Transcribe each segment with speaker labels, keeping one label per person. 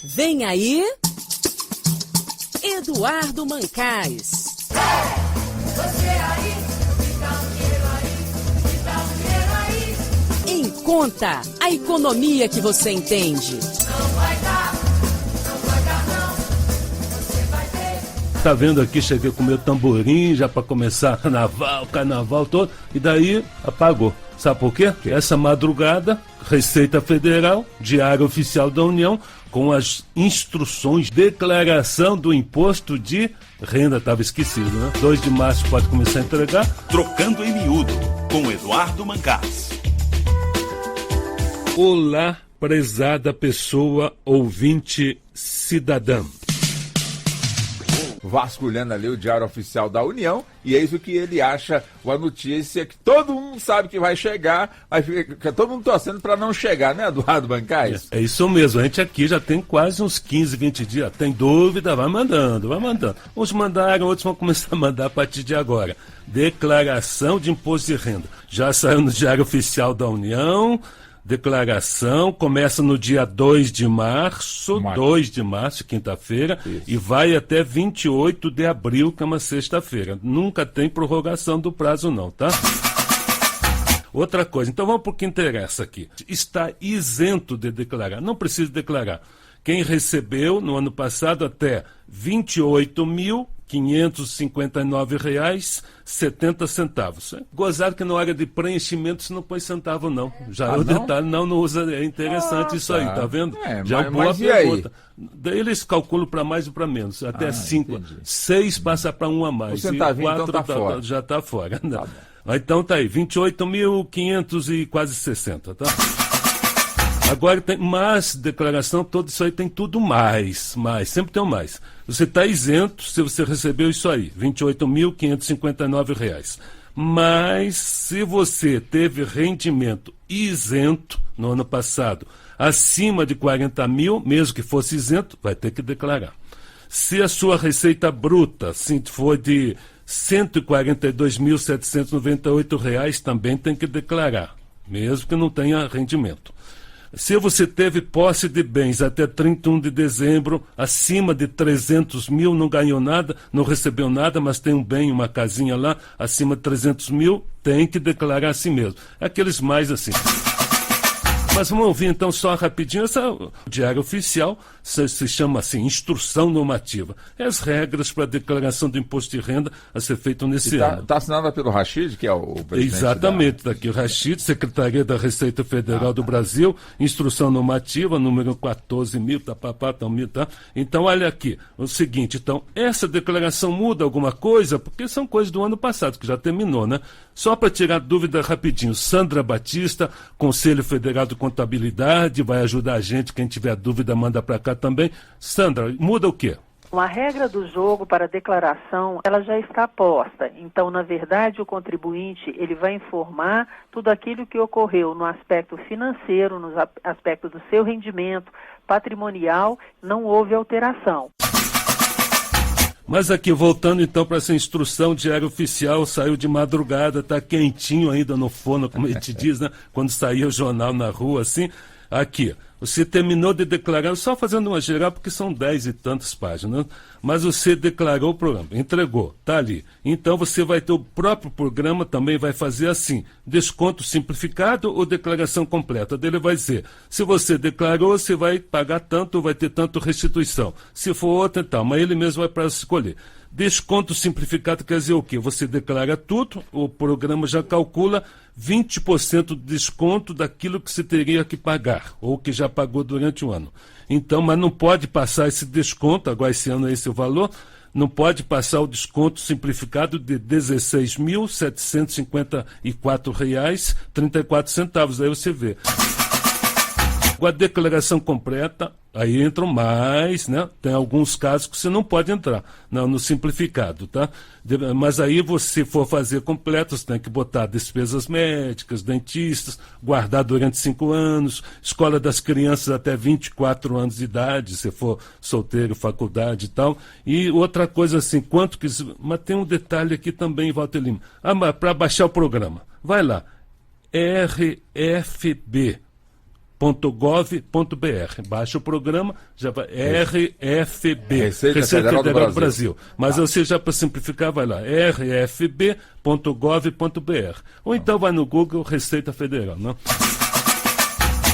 Speaker 1: Vem aí, Eduardo Mancais. Em Conta, a economia que você entende.
Speaker 2: Tá vendo aqui, cheguei com meu tamborim já para começar carnaval todo, e daí apagou. Sabe por quê? Porque essa madrugada, Receita Federal, Diário Oficial da União, com as instruções, declaração do imposto de renda, estava esquecido, né? 2 de março pode começar a entregar.
Speaker 3: Trocando em Miúdo, com Eduardo Mancais.
Speaker 2: Olá, prezada pessoa, ouvinte, cidadã.
Speaker 4: Vasculhando ali o Diário Oficial da União, e eis o que ele acha, uma notícia que todo mundo sabe que vai chegar, mas fica todo mundo torcendo para não chegar, né, Eduardo Mancais?
Speaker 2: É isso mesmo, a gente aqui já tem quase uns 15, 20 dias, tem dúvida, vai mandando. Uns mandaram, outros vão começar a mandar a partir de agora. Declaração de imposto de renda, já saiu no Diário Oficial da União. Declaração começa no dia 2 de março, 2 de março, quinta-feira, e vai até 28 de abril, que é uma sexta-feira. Nunca tem prorrogação do prazo não, tá? Outra coisa, então vamos para o que interessa aqui. Está isento de declarar, não precisa declarar. Quem recebeu no ano passado até R$ 28.559,70. Gozado que na hora de preenchimento você não põe centavo, não. Já é o detalhe, não usa. É interessante isso aí, tá vendo? Já é uma boa pergunta. Daí eles calculam para mais ou para menos. Até 5. 6 passa para 1 a mais.
Speaker 4: O centavinho,
Speaker 2: e 4
Speaker 4: então tá fora.
Speaker 2: Já está fora. Tá, então tá aí, 28.500 e quase 60, tá? Agora tem mais declaração, tudo isso aí tem tudo mais, sempre tem um mais. Você está isento se você recebeu isso aí, R$ 28.559. Mas se você teve rendimento isento no ano passado, acima de 40 mil, mesmo que fosse isento, vai ter que declarar. Se a sua receita bruta for de R$ 142.798, também tem que declarar, mesmo que não tenha rendimento. Se você teve posse de bens até 31 de dezembro, acima de 300 mil, não ganhou nada, não recebeu nada, mas tem um bem, uma casinha lá, acima de 300 mil, tem que declarar assim mesmo. Aqueles mais assim. Mas vamos ouvir então só rapidinho, o Diário Oficial se chama assim, Instrução Normativa. É as regras para a declaração do imposto de renda a ser feito nesse ano.
Speaker 4: Está assinada pelo Rachid, que é o presidente.
Speaker 2: Exatamente, daqui o Rachid, Secretaria da Receita Federal do Brasil, Instrução Normativa, número 14.000, tá? Então, olha aqui, o seguinte, então, essa declaração muda alguma coisa? Porque são coisas do ano passado, que já terminou, né? Só para tirar dúvida rapidinho, Sandra Batista, Conselho Federal de Contabilidade, vai ajudar a gente, quem tiver dúvida manda para cá também. Sandra, muda o quê?
Speaker 5: A regra do jogo para a declaração, ela já está posta. Então, na verdade, o contribuinte, ele vai informar tudo aquilo que ocorreu no aspecto financeiro, no aspecto do seu rendimento patrimonial, não houve alteração.
Speaker 2: Mas aqui, voltando então para essa instrução, Diário Oficial saiu de madrugada, tá quentinho ainda no forno, como a gente diz, né? Quando saía o jornal na rua, assim. Aqui, você terminou de declarar, só fazendo uma geral, porque são 10 e tantas páginas, mas você declarou o programa, entregou, tá ali. Então você vai ter o próprio programa, também vai fazer assim, desconto simplificado ou declaração completa. Dele vai dizer, se você declarou, você vai pagar tanto, vai ter tanto restituição. Se for outra, então, mas ele mesmo vai para escolher. Desconto simplificado quer dizer o quê? Você declara tudo, o programa já calcula 20% de desconto daquilo que você teria que pagar, ou que já pagou durante o ano. Então, mas não pode passar esse desconto, agora esse ano é esse o valor, não pode passar o desconto simplificado de R$ 16.754,34. Aí você vê. Agora, a declaração completa, aí entram mais, né? Tem alguns casos que você não pode entrar no simplificado, tá? Mas aí você for fazer completo, você tem que botar despesas médicas, dentistas, guardar durante 5 anos, escola das crianças até 24 anos de idade, se for solteiro, faculdade e tal. E outra coisa assim, quanto que... Mas tem um detalhe aqui também, Walter Lima. Para baixar o programa, vai lá, RFB. Baixa o programa, já vai RFB,
Speaker 4: Receita Federal do Brasil.
Speaker 2: Mas você já para simplificar vai lá, rfb.gov.br. Ou então vai no Google Receita Federal, né?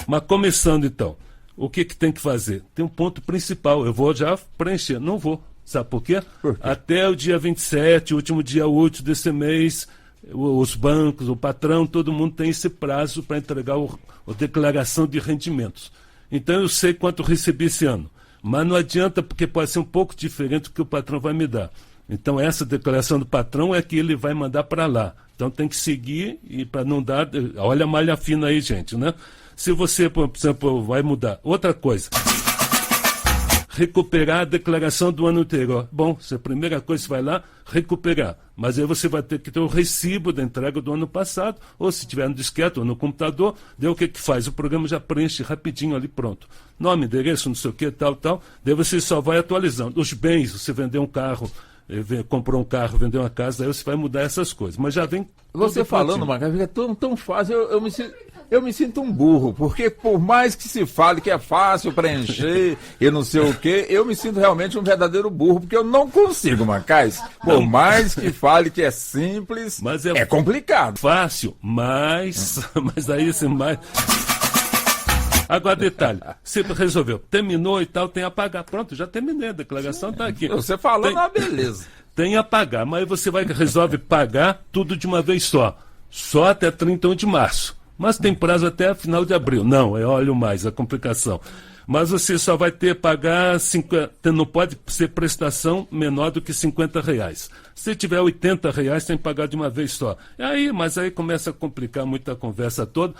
Speaker 2: Mas começando então, o que tem que fazer? Tem um ponto principal, eu vou já preencher, não vou. Sabe por quê? Até o dia 27, último dia útil desse mês, os bancos, o patrão, todo mundo tem esse prazo para entregar a declaração de rendimentos. Então eu sei quanto recebi esse ano, mas não adianta porque pode ser um pouco diferente do que o patrão vai me dar. Então essa declaração do patrão é que ele vai mandar para lá. Então tem que seguir e para não dar... Olha a malha fina aí, gente, né? Se você, por exemplo, vai mudar. Outra coisa... recuperar a declaração do ano anterior. Bom, se a primeira coisa você vai lá, recuperar. Mas aí você vai ter que ter o recibo da entrega do ano passado, ou se tiver no disquete ou no computador, daí o que faz? O programa já preenche rapidinho ali, pronto. Nome, endereço, não sei o que, tal. Daí você só vai atualizando. Os bens, você vendeu um carro, comprou um carro, vendeu uma casa, aí você vai mudar essas coisas. Mas já vem...
Speaker 4: Você falando, Macaco, fica tão fácil, eu me sinto um burro, porque por mais que se fale que é fácil preencher e não sei o quê, eu me sinto realmente um verdadeiro burro, porque eu não consigo, Macais. Por mais que fale que é simples,
Speaker 2: mas
Speaker 4: é complicado.
Speaker 2: Fácil, mas aí assim, mais... Agora, detalhe, você resolveu, terminou e tal, tem a pagar. Pronto, já terminei, a declaração está aqui.
Speaker 4: Você falou, uma beleza.
Speaker 2: Tem a pagar, mas aí você resolve pagar tudo de uma vez só até 31 de março. Mas tem prazo até final de abril. Não, olho mais a complicação. Mas você só vai ter que pagar, não pode ser prestação menor do que R$50. Se tiver R$80, tem que pagar de uma vez só. Mas aí começa a complicar muito a conversa toda.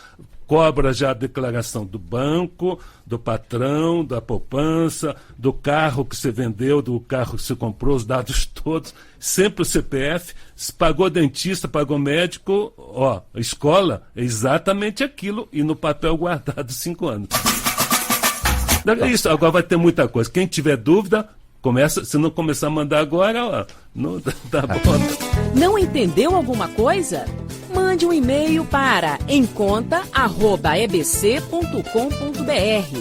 Speaker 2: Cobra já a declaração do banco, do patrão, da poupança, do carro que você vendeu, do carro que você comprou, os dados todos, sempre o CPF, se pagou dentista, pagou médico, escola, é exatamente aquilo, e no papel guardado 5 anos. Isso, agora vai ter muita coisa. Quem tiver dúvida, se não começar a mandar agora, não tá bom.
Speaker 1: Não entendeu alguma coisa? Mande um e-mail para emconta@ebc.com.br.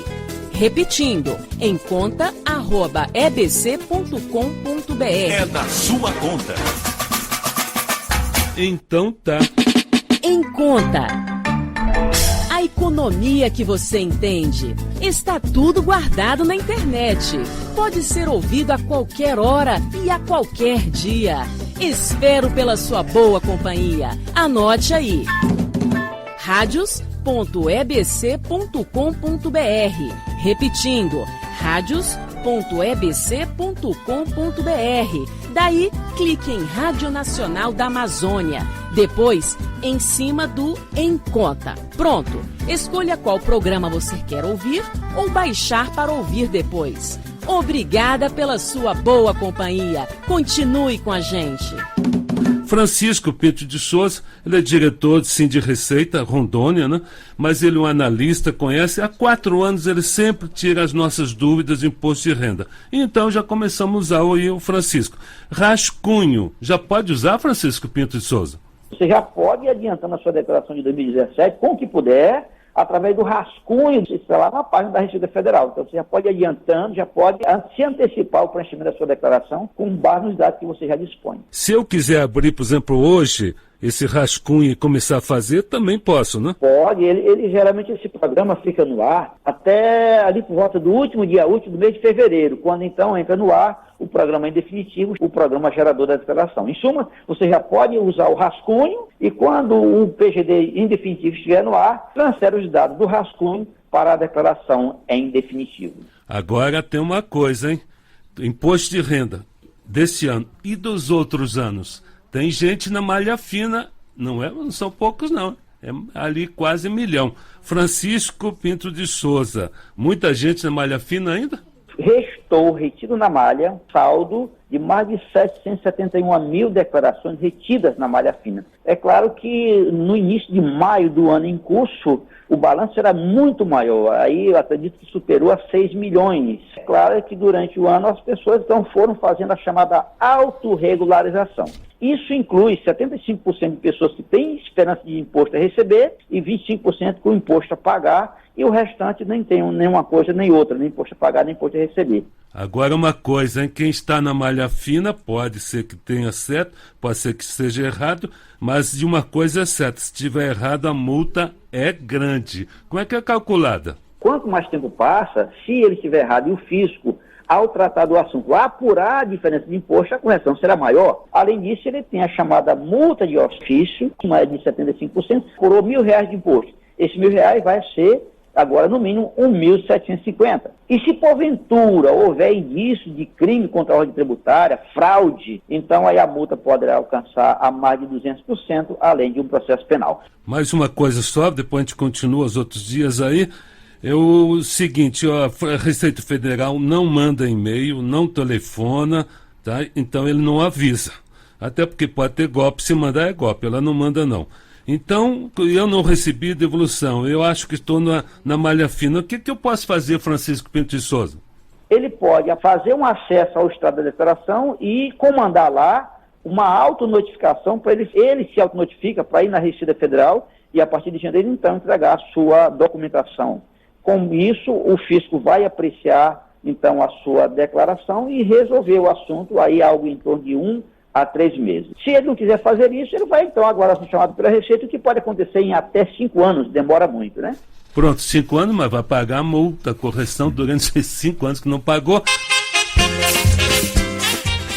Speaker 1: Repetindo, emconta@ebc.com.br.
Speaker 3: É da sua conta.
Speaker 2: Então tá.
Speaker 1: Em Conta. A economia que você entende. Está tudo guardado na internet. Pode ser ouvido a qualquer hora e a qualquer dia. Espero pela sua boa companhia. Anote aí. radios.ebc.com.br. Repetindo, radios.ebc.com.br. Daí, clique em Rádio Nacional da Amazônia. Depois, em cima do Em Conta. Pronto. Escolha qual programa você quer ouvir ou baixar para ouvir depois. Obrigada pela sua boa companhia. Continue com a gente.
Speaker 2: Francisco Pinto de Souza, ele é diretor de Receita, Rondônia, né? Mas ele é um analista, conhece. Há 4 anos ele sempre tira as nossas dúvidas de imposto de renda. Então já começamos a usar o Francisco. Rascunho, já pode usar, Francisco Pinto de Souza?
Speaker 6: Você já pode ir adiantando a sua declaração de 2017, com o que puder, através do rascunho, está lá na página da Receita Federal. Então você já pode ir adiantando, já pode se antecipar o preenchimento da sua declaração com base nos dados que você já dispõe.
Speaker 2: Se eu quiser abrir, por exemplo, hoje, esse rascunho e começar a fazer, também posso, né?
Speaker 6: Pode, geralmente esse programa fica no ar até ali por volta do último dia útil do mês de fevereiro, quando então entra no ar o programa em definitivo, o programa gerador da declaração. Em suma, você já pode usar o rascunho e quando o PGD em definitivo estiver no ar, transfere os dados do rascunho para a declaração em definitivo.
Speaker 2: Agora tem uma coisa, hein? Imposto de renda desse ano e dos outros anos. Tem gente na malha fina, não são poucos não, é ali quase 1 milhão. Francisco Pinto de Souza, muita gente na malha fina ainda?
Speaker 6: Restou retido na malha saldo de mais de 771 mil declarações retidas na malha fina. É claro que no início de maio do ano em curso, o balanço será muito maior. Aí eu acredito que superou a 6 milhões. É claro que durante o ano as pessoas então foram fazendo a chamada autorregularização. Isso inclui 75% de pessoas que têm esperança de imposto a receber e 25% com imposto a pagar, e o restante nem tem nenhuma coisa nem outra, nem imposto a pagar, nem imposto a receber.
Speaker 2: Agora uma coisa, hein? Quem está na malha fina pode ser que tenha certo, pode ser que esteja errado, mas de uma coisa é certa, se estiver errado a multa é grande. Como é que é calculada?
Speaker 6: Quanto mais tempo passa, se ele estiver errado e o fisco, ao tratar do assunto, apurar a diferença de imposto, a correção será maior. Além disso, ele tem a chamada multa de ofício, que é de 75%, por R$1.000 de imposto. Esse R$1.000 vai ser, agora, no mínimo, 1.750. E se porventura houver indício de crime contra a ordem tributária, fraude, então aí a multa poderá alcançar a mais de 200%, além de um processo penal.
Speaker 2: Mais uma coisa só, depois a gente continua os outros dias aí. É o seguinte, ó, a Receita Federal não manda e-mail, não telefona, tá? Então ele não avisa. Até porque pode ter golpe, se mandar é golpe, ela não manda não. Então, eu não recebi devolução, eu acho que estou na malha fina. O que eu posso fazer, Francisco Pinto de Souza?
Speaker 6: Ele pode fazer um acesso ao estado da declaração e comandar lá uma autonotificação para ele se autonotifica para ir na Receita Federal e a partir de janeiro então entregar a sua documentação. Com isso, o fisco vai apreciar, então, a sua declaração e resolver o assunto, aí algo em torno de 1 a 3 meses. Se ele não quiser fazer isso, ele vai, então, agora ser chamado pela Receita, o que pode acontecer em até 5 anos, demora muito, né?
Speaker 2: Pronto, 5 anos, mas vai pagar a multa, a correção durante esses 5 anos que não pagou.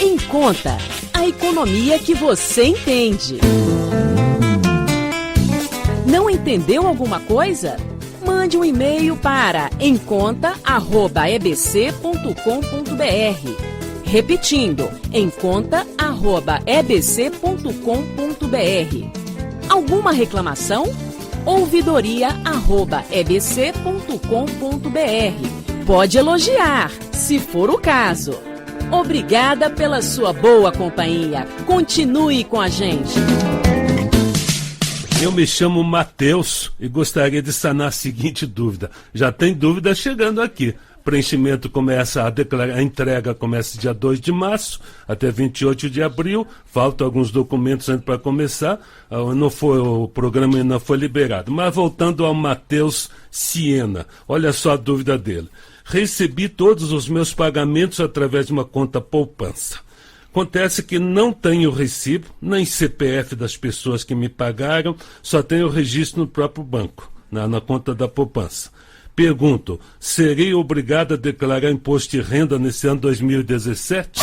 Speaker 1: Em Conta, a economia que você entende. Não entendeu alguma coisa? Mande um e-mail para emconta@ebc.com.br. Repetindo, emconta@ebc.com.br. Alguma reclamação? ouvidoria@ebc.com.br. Pode elogiar, se for o caso. Obrigada pela sua boa companhia. Continue com a gente.
Speaker 2: Eu me chamo Matheus e gostaria de sanar a seguinte dúvida. Já tem dúvida chegando aqui. Preenchimento começa, a entrega começa dia 2 de março até 28 de abril. Faltam alguns documentos antes para começar. O programa ainda não foi liberado. Mas voltando ao Matheus Siena, olha só a dúvida dele. Recebi todos os meus pagamentos através de uma conta poupança. Acontece que não tenho recibo, nem CPF das pessoas que me pagaram, só tenho o registro no próprio banco, na conta da poupança. Pergunto, serei obrigado a declarar imposto de renda nesse ano 2017?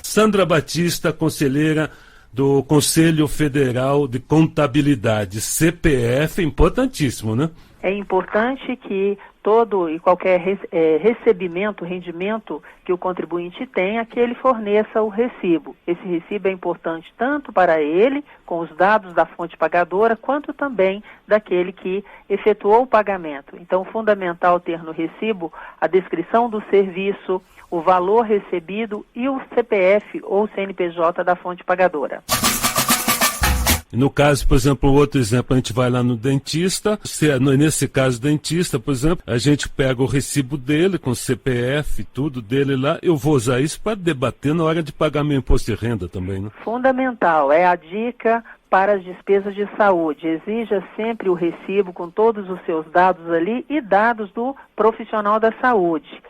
Speaker 2: Sandra Batista, conselheira do Conselho Federal de Contabilidade, CPF, importantíssimo, né?
Speaker 5: É importante que todo e qualquer recebimento, rendimento que o contribuinte tenha, que ele forneça o recibo. Esse recibo é importante tanto para ele, com os dados da fonte pagadora, quanto também daquele que efetuou o pagamento. Então, fundamental ter no recibo a descrição do serviço, o valor recebido e o CPF ou CNPJ da fonte pagadora.
Speaker 2: No caso, por exemplo, outro exemplo, a gente vai lá no dentista, nesse caso dentista, por exemplo, a gente pega o recibo dele, com o CPF, tudo dele lá, eu vou usar isso para debater na hora de pagar meu imposto de renda também, né?
Speaker 5: Fundamental, é a dica para as despesas de saúde. Exija sempre o recibo com todos os seus dados ali e dados do profissional da saúde.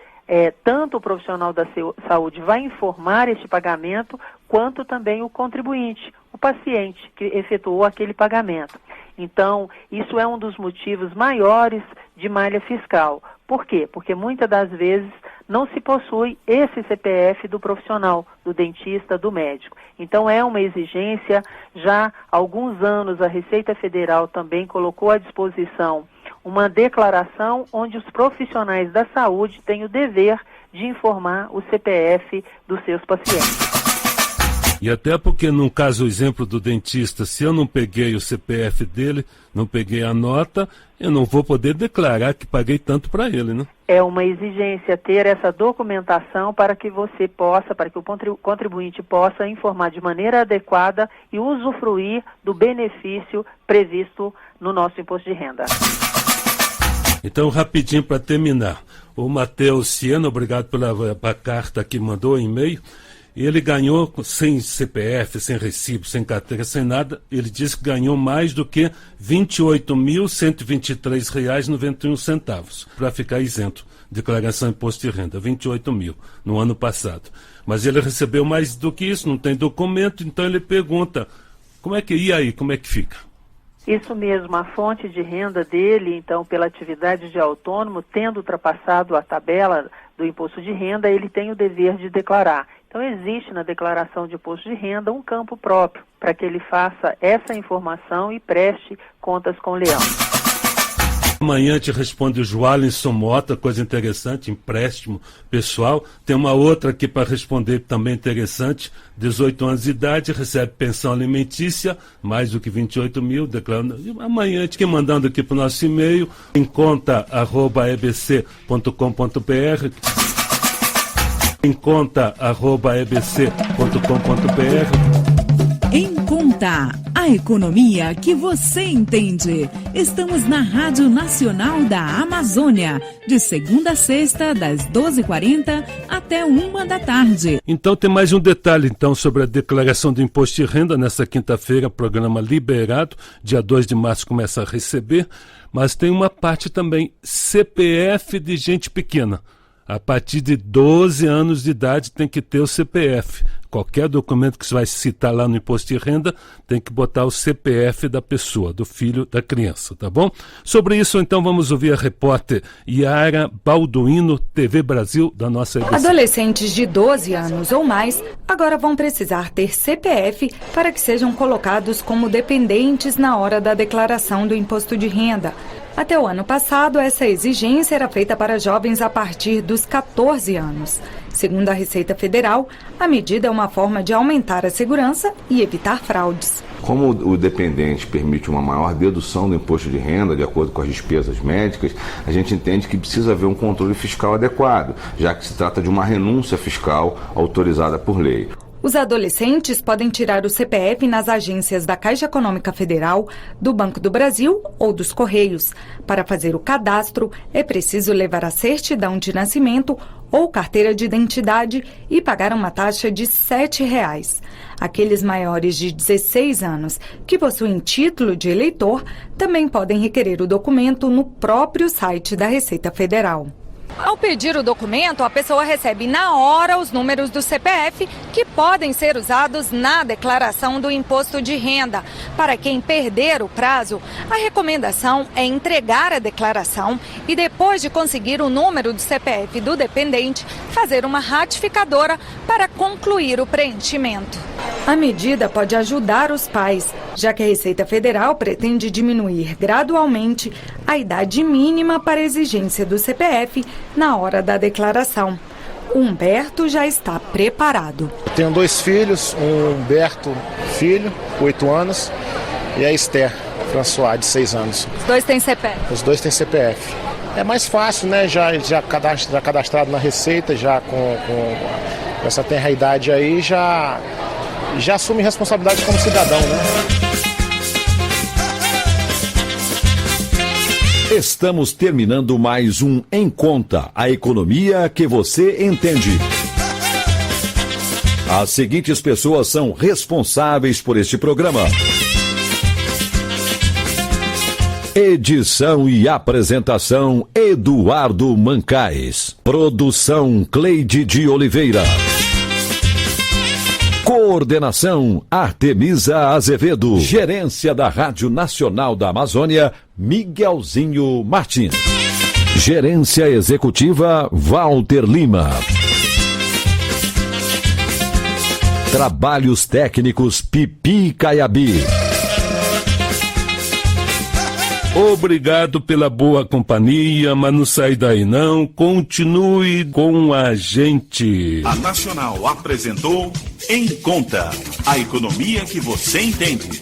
Speaker 5: Tanto o profissional da saúde vai informar este pagamento, quanto também o contribuinte, o paciente que efetuou aquele pagamento. Então, isso é um dos motivos maiores de malha fiscal. Por quê? Porque muitas das vezes não se possui esse CPF do profissional, do dentista, do médico. Então, é uma exigência. Já há alguns anos a Receita Federal também colocou à disposição uma declaração onde os profissionais da saúde têm o dever de informar o CPF dos seus pacientes.
Speaker 2: E até porque, no caso, o exemplo do dentista, se eu não peguei o CPF dele, não peguei a nota, eu não vou poder declarar que paguei tanto para ele, né?
Speaker 5: É uma exigência ter essa documentação para que você possa, para que o contribuinte possa informar de maneira adequada e usufruir do benefício previsto no nosso imposto de renda.
Speaker 2: Então, rapidinho para terminar. O Matheus Siena, obrigado pela carta que mandou, e-mail. Ele ganhou sem CPF, sem recibo, sem carteira, sem nada. Ele disse que ganhou mais do que R$ 28.123,91 para ficar isento. Declaração de imposto de renda, 28 mil no ano passado. Mas ele recebeu mais do que isso, não tem documento, então ele pergunta, como é que fica?
Speaker 5: Isso mesmo, a fonte de renda dele, então, pela atividade de autônomo, tendo ultrapassado a tabela do imposto de renda, ele tem o dever de declarar. Então, existe na declaração de imposto de renda um campo próprio para que ele faça essa informação e preste contas com o leão.
Speaker 2: Amanhã te responde o Joalinson Mota, coisa interessante, empréstimo pessoal. Tem uma outra aqui para responder também interessante, 18 anos de idade, recebe pensão alimentícia, mais do que 28 mil, declarando. Amanhã te mandando aqui para o nosso e-mail, em conta@ebc.com.br, em conta@ebc.com.br.
Speaker 7: Em Conta, a economia que você entende. Estamos na Rádio Nacional da Amazônia, de segunda a sexta, das 12h40 até 1h da tarde.
Speaker 2: Então tem mais um detalhe então sobre a declaração do imposto de renda. Nessa quinta-feira, programa liberado, dia 2 de março começa a receber, mas tem uma parte também, CPF de gente pequena. A partir de 12 anos de idade tem que ter o CPF. Qualquer documento que você vai citar lá no imposto de renda tem que botar o CPF da pessoa, do filho da criança, tá bom? Sobre isso, então, vamos ouvir a repórter Yara Balduino, TV Brasil, da nossa edição.
Speaker 8: Adolescentes de 12 anos ou mais agora vão precisar ter CPF para que sejam colocados como dependentes na hora da declaração do imposto de renda. Até o ano passado, essa exigência era feita para jovens a partir dos 14 anos. Segundo a Receita Federal, a medida é uma forma de aumentar a segurança e evitar fraudes.
Speaker 9: Como o dependente permite uma maior dedução do imposto de renda, de acordo com as despesas médicas, a gente entende que precisa haver um controle fiscal adequado, já que se trata de uma renúncia fiscal autorizada por lei.
Speaker 8: Os adolescentes podem tirar o CPF nas agências da Caixa Econômica Federal, do Banco do Brasil ou dos Correios. Para fazer o cadastro, é preciso levar a certidão de nascimento ou carteira de identidade e pagar uma taxa de R$ 7,00. Aqueles maiores de 16 anos que possuem título de eleitor também podem requerer o documento no próprio site da Receita Federal. Ao pedir o documento, a pessoa recebe na hora os números do CPF que podem ser usados na declaração do imposto de renda. Para quem perder o prazo, a recomendação é entregar a declaração e, depois de conseguir o número do CPF do dependente, fazer uma ratificadora para concluir o preenchimento. A medida pode ajudar os pais, já que a Receita Federal pretende diminuir gradualmente a idade mínima para a exigência do CPF na hora da declaração. O Humberto já está preparado.
Speaker 10: Tenho 2 filhos, o Humberto, filho, 8 anos, e a Esther François, de 6 anos.
Speaker 8: Os dois têm CPF?
Speaker 10: Os dois têm CPF. É mais fácil, né? Já cadastrado na Receita, já com essa tenra idade aí, já assume responsabilidade como cidadão, né?
Speaker 11: Estamos terminando mais um Em Conta, a economia que você entende. As seguintes pessoas são responsáveis por este programa: edição e apresentação, Eduardo Mancais. Produção, Cleide de Oliveira. Coordenação, Artemisa Azevedo. Gerência da Rádio Nacional da Amazônia, Miguelzinho Martins. Gerência Executiva, Walter Lima. Trabalhos técnicos, Pipi Caiabi.
Speaker 2: Obrigado pela boa companhia, mas não sai daí não. Continue com a gente.
Speaker 3: A Nacional apresentou Em Conta, a economia que você entende.